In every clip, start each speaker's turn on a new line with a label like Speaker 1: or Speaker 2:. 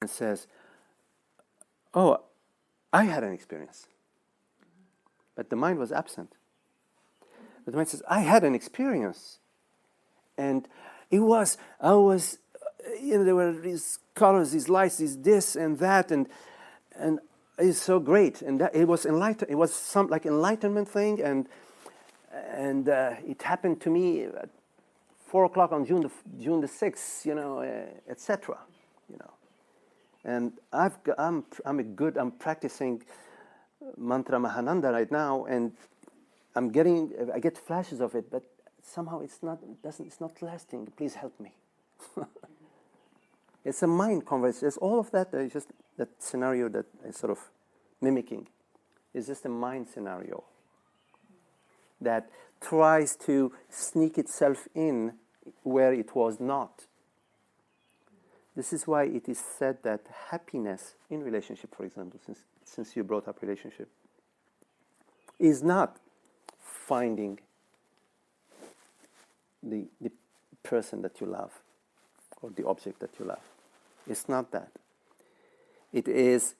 Speaker 1: says, oh, I had an experience. But the mind was absent. But the mind says, I had an experience. And there were these colors, these lights, this and that, and it's so great. And that, it was some like enlightenment thing, and it happened to me at 4 o'clock on June the 6th, etc. And I'm practicing mantra Mahananda right now, and I get flashes of it, but somehow it's not lasting. Please help me. It's a mind conversation. It's all of that. It's just that scenario that is sort of mimicking. It's just a mind scenario that tries to sneak itself in where it was not. This is why it is said that happiness in relationship, for example, since you brought up relationship, is not finding the person that you love or the object that you love. It's not that. It is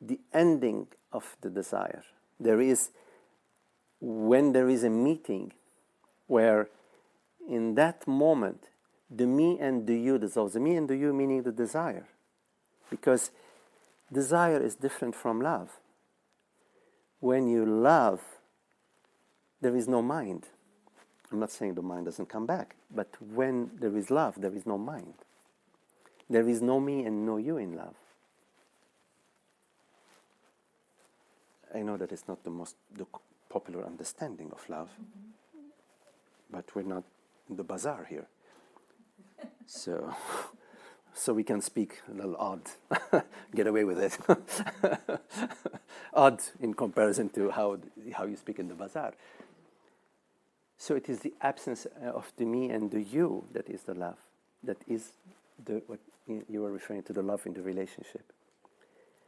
Speaker 1: the ending of the desire. When there is a meeting where in that moment the me and the you dissolves. The me and the you meaning the desire. Because desire is different from love. When you love, there is no mind. I'm not saying the mind doesn't come back, but when there is love, there is no mind. There is no me and no you in love. I know that it's not the popular understanding of love, but we're not in the bazaar here. So we can speak a little odd, get away with it. Odd in comparison to how you speak in the bazaar. So it is the absence of the me and the you that is the love. That is what you were referring to, the love in the relationship.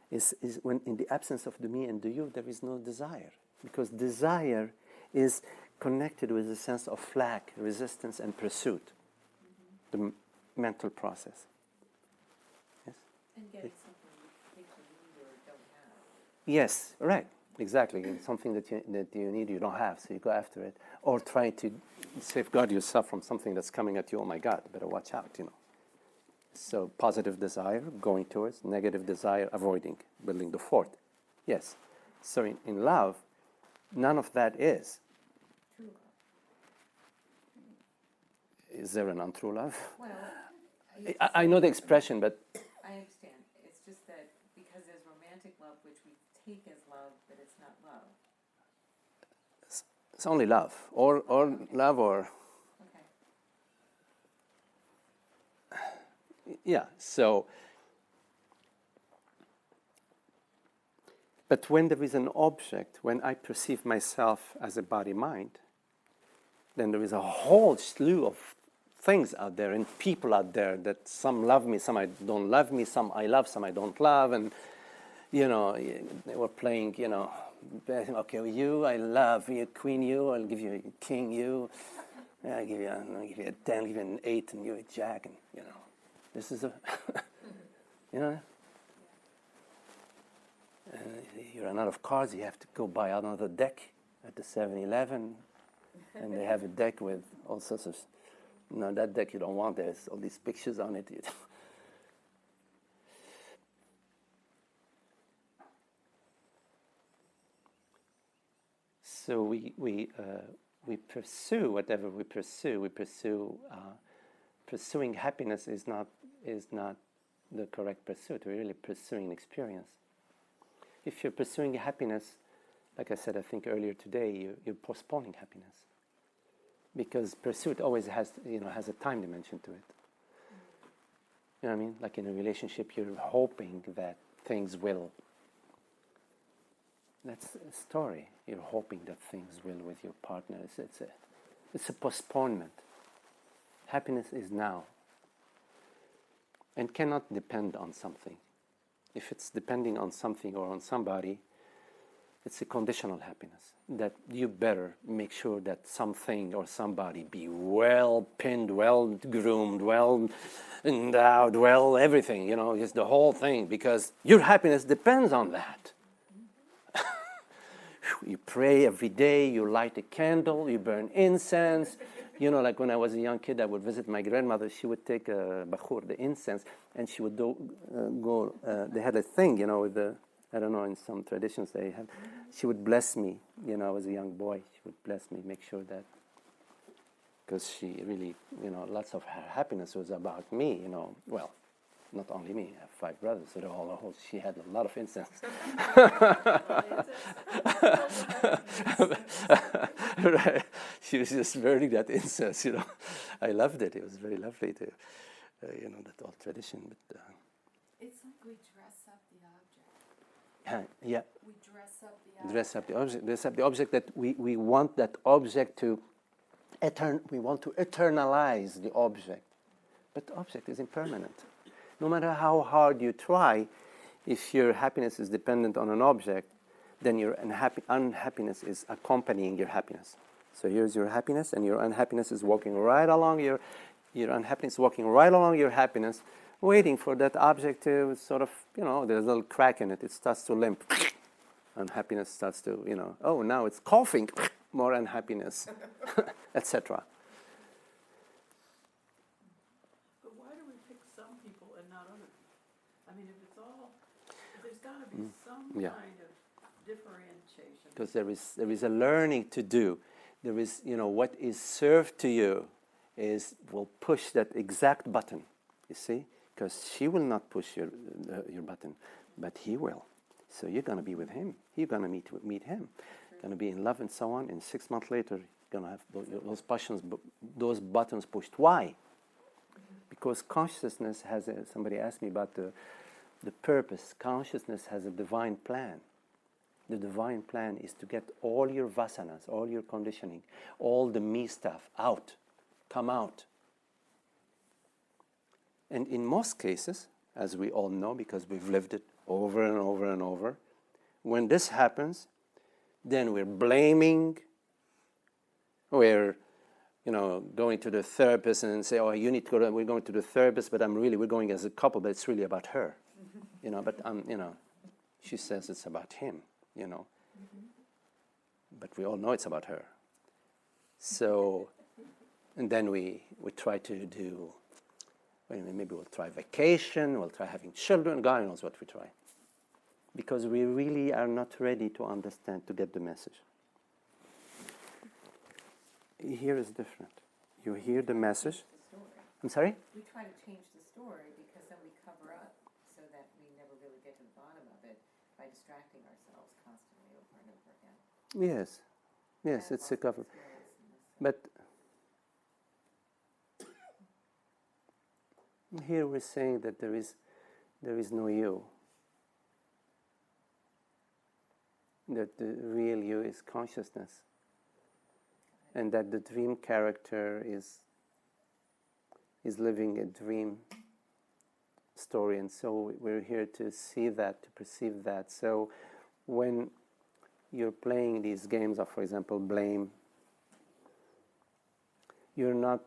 Speaker 1: Is when in the absence of the me and the you, there is no desire. Because desire is connected with a sense of lack, resistance, and pursuit. The mental process. Yes?
Speaker 2: And getting something you think you need or don't have.
Speaker 1: Yes, right. Exactly. It's something that you need, you don't have, so you go after it. Or try to safeguard yourself from something that's coming at you. Oh my God, better watch out, So positive desire, going towards. Negative desire, avoiding, building the fort. Yes. So in love, none of that is.
Speaker 2: True love.
Speaker 1: Is there an untrue love?
Speaker 2: Well,
Speaker 1: I know the expression, but...
Speaker 2: I understand. It's just that because there's romantic love, which we take as love, but it's not love.
Speaker 1: It's only love. Or love or...
Speaker 2: Okay.
Speaker 1: Yeah, so... But when there is an object, when I perceive myself as a body-mind, then there is a whole slew of things out there and people out there that some love me, some I don't love me, some I love, some I don't love, and they were playing, okay, you I love, you queen, you I'll give you a king, you I'll give you a 10, I'll give you an 8, and you a jack, and this is a you run out of cards, you have to go buy another deck at the 7-Eleven, and they have a deck with all sorts of... No, that deck you don't want. There's all these pictures on it. So we pursue whatever we pursue. Pursuing happiness is not the correct pursuit. We're really pursuing experience. If you're pursuing happiness, like I said, I think earlier today, you're postponing happiness. Because pursuit always has a time dimension to it. You know what I mean? Like in a relationship, you're hoping that things will. That's a story. You're hoping that things will with your partner. It's a postponement. Happiness is now. And cannot depend on something. If it's depending on something or on somebody, It's a conditional happiness, that you better make sure that something or somebody be well pinned, well groomed, well endowed, well everything, just the whole thing, because your happiness depends on that. You pray every day, you light a candle, you burn incense. Like when I was a young kid, I would visit my grandmother. She would take a bakhur, the incense, and she would go, they had a thing, with the, I don't know, in some traditions they have, she would bless me, as a young boy. She would bless me, make sure that, because she really, lots of her happiness was about me, well, not only me, I have 5 brothers, so she had a lot of incense. Right. She was just burning that incense, I loved it. It was very lovely to, that old tradition. But,
Speaker 3: it's like we dress up the object.
Speaker 1: Yeah.
Speaker 3: We dress up the object.
Speaker 1: Dress up the object that we want that object to we want to eternalize the object. But the object is impermanent. No matter how hard you try, if your happiness is dependent on an object, then your unhappiness is accompanying your happiness. So here's your happiness, and your unhappiness is walking right along your unhappiness, walking right along your happiness, waiting for that object to sort of, there's a little crack in it. It starts to limp. Unhappiness starts to, oh, now it's coughing. More unhappiness, etc.
Speaker 3: But why do we pick some people and not others? I mean, if it's all, there's got to be some kind of differentiation.
Speaker 1: Because there is a learning to do. There is, what is served to you will push that exact button. You see, because she will not push your button, but he will. So you're going to be with him. You're going to meet him. Going to be in love and so on. And 6 months later, you're going to have those passions, those buttons pushed. Why? Because consciousness has somebody asked me about the purpose. Consciousness has a divine plan. The divine plan is to get all your vasanas, all your conditioning, all the me stuff out, come out. And in most cases, as we all know, because we've lived it over and over and over, when this happens, then we're blaming, we're, going to the therapist and say, oh, you need to go, we're going to the therapist, but we're going as a couple, but it's really about her. But she says it's about him, But we all know it's about her. So, and then we try to do, maybe we'll try vacation, we'll try having children, God knows what we try. Because we really are not ready to understand, to get the message. Here is different. You hear the message. I'm sorry?
Speaker 2: We try to change the story because then we cover up so that we never really get to the bottom of it by distracting ourselves constantly over and over again.
Speaker 1: Yes, it's a cover. But here we're saying that there is no you. That the real you is consciousness, and that the dream character is living a dream story, and so we're here to see that, to perceive that. So when you're playing these games of, for example, blame, you're not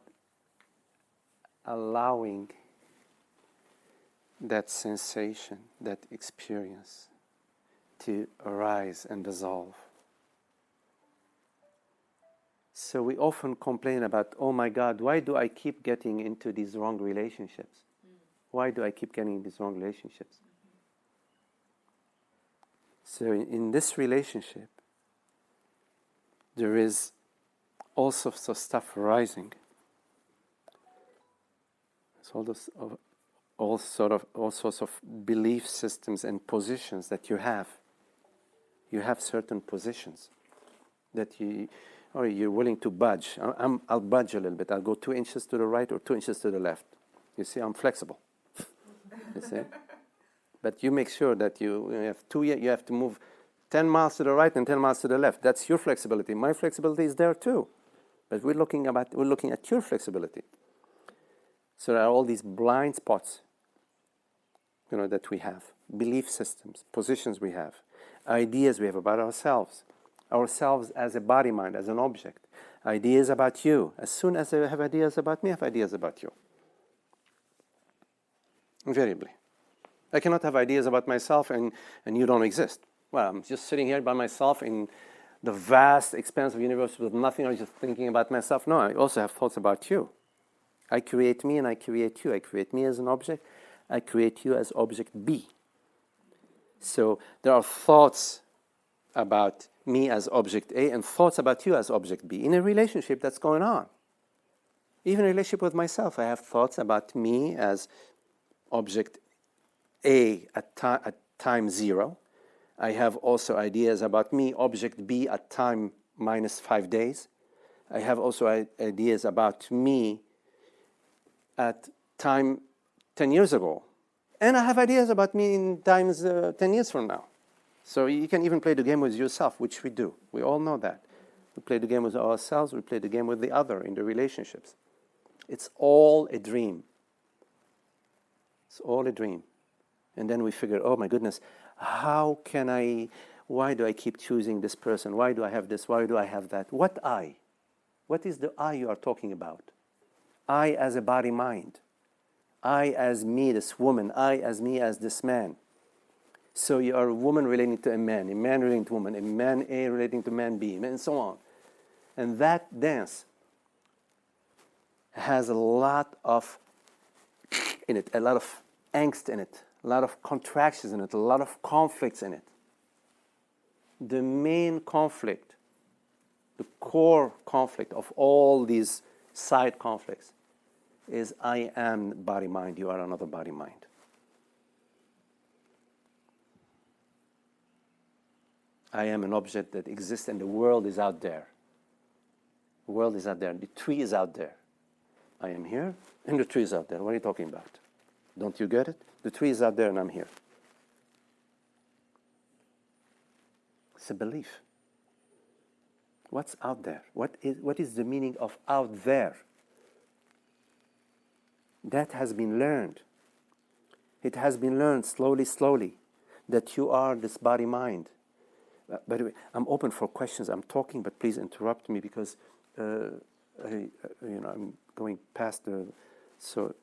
Speaker 1: allowing that sensation, that experience to arise and dissolve. So we often complain about, oh my God, why do I keep getting into these wrong relationships? Why do I keep getting in these wrong relationships? So in this relationship, there is all sorts of stuff arising. It's all sorts of belief systems and positions that you have. You have certain positions that you're willing to budge. I'll budge a little bit. I'll go 2 inches to the right or 2 inches to the left. You see, I'm flexible. You see? But you make sure that you have to move 10 miles to the right and 10 miles to the left. That's your flexibility. My flexibility is there too. But we're looking at your flexibility. So there are all these blind spots that we have, belief systems, positions we have, ideas we have about ourselves as a body mind, as an object, ideas about you. As soon as I have ideas about me, I have ideas about you. Invariably. I cannot have ideas about myself and you don't exist. Well, I'm just sitting here by myself in the vast expanse of the universe with nothing. I'm just thinking about myself. No, I also have thoughts about you. I create me and I create you. I create me as an object. I create you as object B. So there are thoughts about me as object A and thoughts about you as object B in a relationship that's going on. Even a relationship with myself, I have thoughts about me as object A at time 0. I have also ideas about me, object B, at time -5 days. I have also ideas about me at time 10 years ago. And I have ideas about me in times 10 years from now. So you can even play the game with yourself, which we do. We all know that. We play the game with ourselves, we play the game with the other in the relationships. It's all a dream. It's all a dream. And then we figure, oh my goodness, why do I keep choosing this person? Why do I have this? Why do I have that? What I? What is the I you are talking about? I as a body mind. I as me, this woman. I as me as this man. So you are a woman relating to a man relating to a woman, a man A relating to man B, and so on. And that dance has a lot of in it, a lot of angst in it, a lot of contractions in it, a lot of conflicts in it. The main conflict, the core conflict of all these side conflicts is I am body mind, you are another body mind. I am an object that exists and the world is out there. The world is out there, the tree is out there. I am here and the tree is out there. What are you talking about? Don't you get it? The tree is out there and I'm here. It's a belief. What's out there? What is the meaning of out there? That has been learned. It has been learned slowly, that you are this body mind. By the way, I'm open for questions. I'm talking, but please interrupt me because I'm going past the. So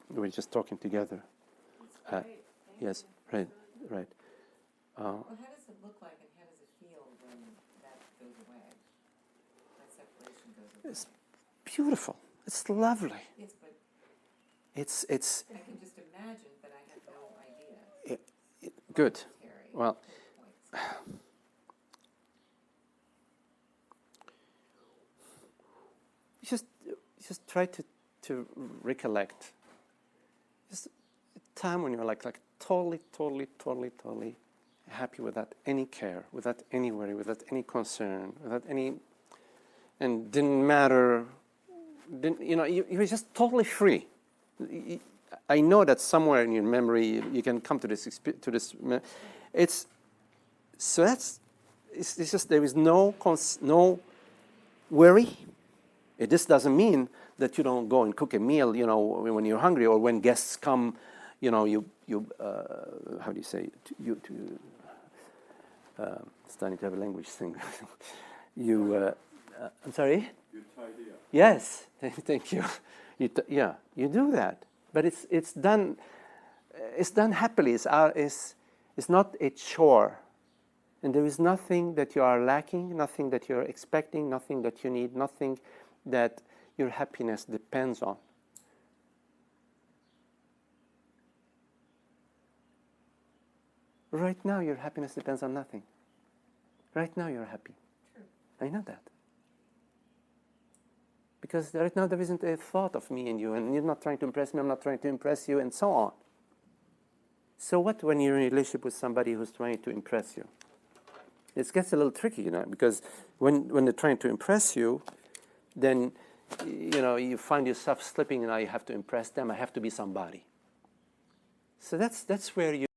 Speaker 1: we're just talking together. Yes, right.
Speaker 2: Well, how does it look like and how does it feel when that goes away? That separation goes away.
Speaker 1: It's beautiful. It's lovely.
Speaker 2: Yes, but
Speaker 1: It's.
Speaker 2: I can just imagine that I have no idea.
Speaker 1: Good. Well. Just try to recollect. Just a time when you're like totally happy without any care, without any worry, without any concern, without any, and didn't matter. You were just totally free. I know that somewhere in your memory you can come to this. It's just there is no worry. This doesn't mean that you don't go and cook a meal, when you're hungry or when guests come, you how do you say, starting to have a language thing. I'm sorry?
Speaker 4: You tidy up.
Speaker 1: Yes, thank you. You do that, but it's done happily. It's not a chore, and there is nothing that you are lacking, nothing that you're expecting, nothing that you need, nothing that your happiness depends on. Right now, your happiness depends on nothing. Right now, you're happy.
Speaker 2: True.
Speaker 1: I know that. Because right now, there isn't a thought of me and you, and you're not trying to impress me, I'm not trying to impress you, and so on. So what when you're in a relationship with somebody who's trying to impress you? It gets a little tricky, because when they're trying to impress you, then, you find yourself slipping and now you have to impress them. I have to be somebody. So that's where you